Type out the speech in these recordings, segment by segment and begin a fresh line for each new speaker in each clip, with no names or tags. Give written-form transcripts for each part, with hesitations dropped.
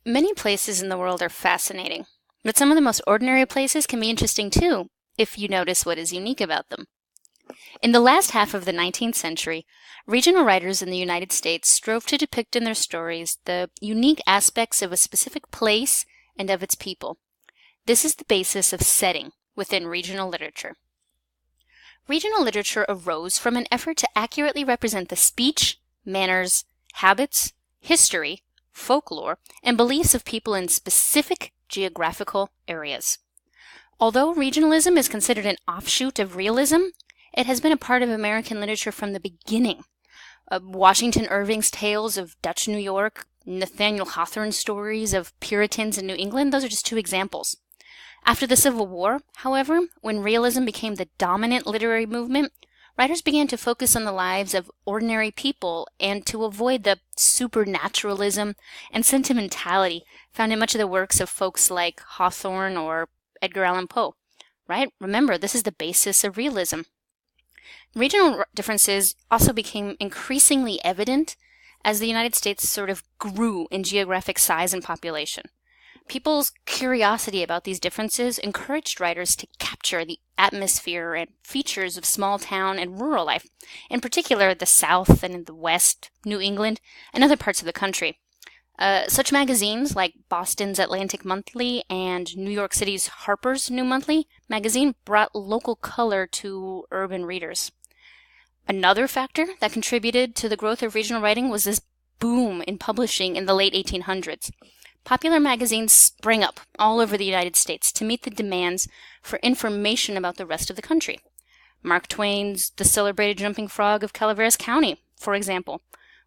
Many places in the world are fascinating, but some of the most ordinary places can be interesting too, if you notice what is unique about them. In the last half of the 19th century, regional writers in the United States strove to depict in their stories the unique aspects of a specific place and of its people. This is the basis of setting within regional literature. Regional literature arose from an effort to accurately represent the speech, manners, habits, history, folklore, and beliefs of people in specific geographical areas. Although regionalism is considered an offshoot of realism, it has been a part of American literature from the beginning. Washington Irving's tales of Dutch New York, Nathaniel Hawthorne's stories of Puritans in New England, those are just two examples. After the Civil War, however, when realism became the dominant literary movement, writers began to focus on the lives of ordinary people and to avoid the supernaturalism and sentimentality found in much of the works of folks like Hawthorne or Edgar Allan Poe. Right? Remember, this is the basis of realism. Regional differences also became increasingly evident as the United States sort of grew in geographic size and population. People's curiosity about these differences encouraged writers to capture the atmosphere and features of small town and rural life, in particular the South and in the West, New England, and other parts of the country. Such magazines like Boston's Atlantic Monthly and New York City's Harper's New Monthly magazine brought local color to urban readers. Another factor that contributed to the growth of regional writing was this boom in publishing in the late 1800s. Popular magazines sprang up all over the United States to meet the demands for information about the rest of the country. Mark Twain's The Celebrated Jumping Frog of Calaveras County, for example,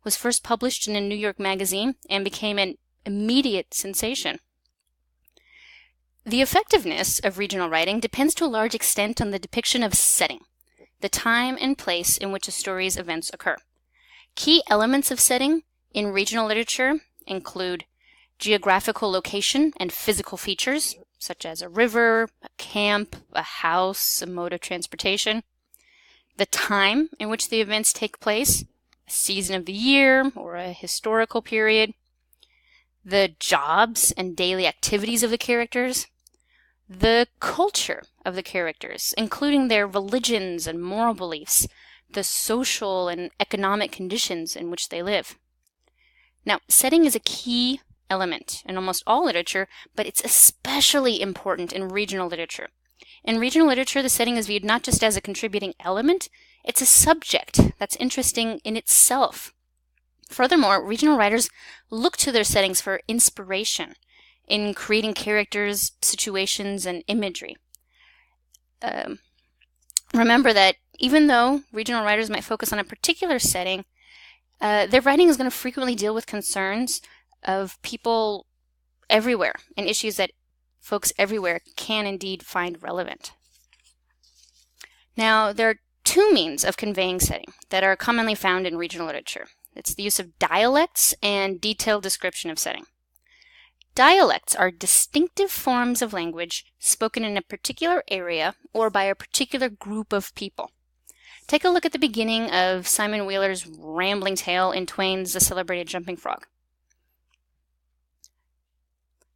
was first published in a New York magazine and became an immediate sensation. The effectiveness of regional writing depends to a large extent on the depiction of setting, the time and place in which a story's events occur. Key elements of setting in regional literature include geographical location and physical features, such as a river, a camp, a house, a mode of transportation. The time in which the events take place, a season of the year or a historical period. The jobs and daily activities of the characters. The culture of the characters, including their religions and moral beliefs, the social and economic conditions in which they live. Now, setting is a key element in almost all literature, but it's especially important in regional literature. In regional literature, the setting is viewed not just as a contributing element, it's a subject that's interesting in itself. Furthermore, regional writers look to their settings for inspiration in creating characters, situations, and imagery. Remember that even though regional writers might focus on a particular setting, their writing is going to frequently deal with concerns of people everywhere and issues that folks everywhere can indeed find relevant. Now, there are two means of conveying setting that are commonly found in regional literature. It's the use of dialects and detailed description of setting. Dialects are distinctive forms of language spoken in a particular area or by a particular group of people. Take a look at the beginning of Simon Wheeler's rambling tale in Twain's The Celebrated Jumping Frog.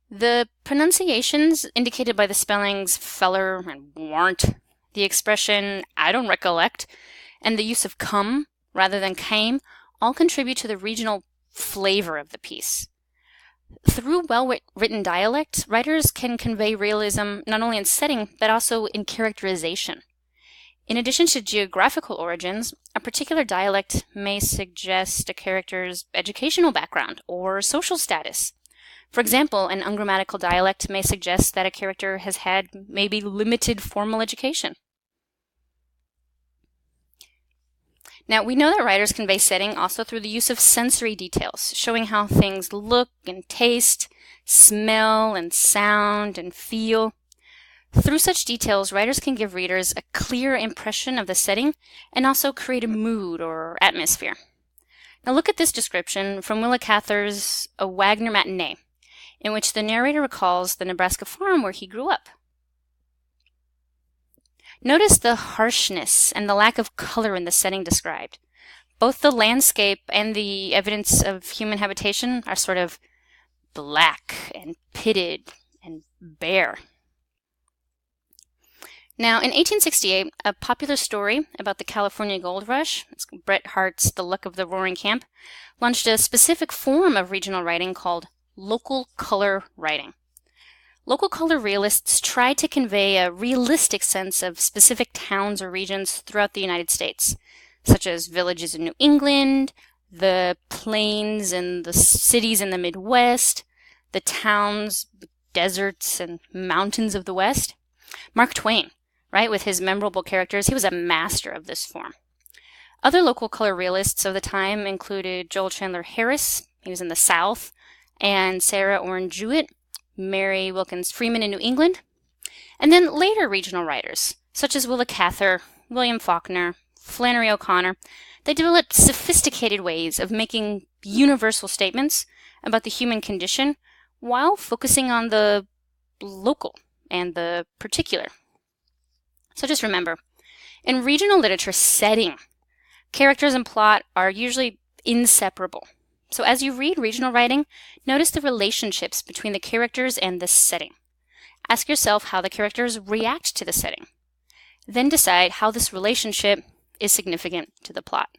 The pronunciations indicated by the spellings feller and warn't, the expression I don't recollect, and the use of come rather than came all contribute to the regional flavor of the piece. Through well-written dialect, writers can convey realism not only in setting, but also in characterization. In addition to geographical origins, a particular dialect may suggest a character's educational background or social status. For example, an ungrammatical dialect may suggest that a character has had maybe limited formal education. Now, we know that writers convey setting also through the use of sensory details, showing how things look and taste, smell and sound and feel. Through such details, writers can give readers a clear impression of the setting and also create a mood or atmosphere. Now look at this description from Willa Cather's A Wagner Matinee, in which the narrator recalls the Nebraska farm where he grew up. Notice the harshness and the lack of color in the setting described. Both the landscape and the evidence of human habitation are sort of black pitted and bare. Now, in 1868, a popular story about the California Gold Rush, Bret Harte's The Luck of the Roaring Camp, launched a specific form of regional writing called local color writing. Local color realists tried to convey a realistic sense of specific towns or regions throughout the United States, such as villages in New England, the plains and the cities in the Midwest, the towns, deserts, and mountains of the West. Mark Twain, right, with his memorable characters, he was a master of this form. Other local color realists of the time included Joel Chandler Harris, he was in the South, and Sarah Orne Jewett, Mary Wilkins Freeman in New England, and then later regional writers, such as Willa Cather, William Faulkner, Flannery O'Connor. They developed sophisticated ways of making universal statements about the human condition while focusing on the local and the particular. So just remember, in regional literature setting, characters and plot are usually inseparable. So as you read regional writing, notice the relationships between the characters and the setting. Ask yourself how the characters react to the setting. Then decide how this relationship is significant to the plot.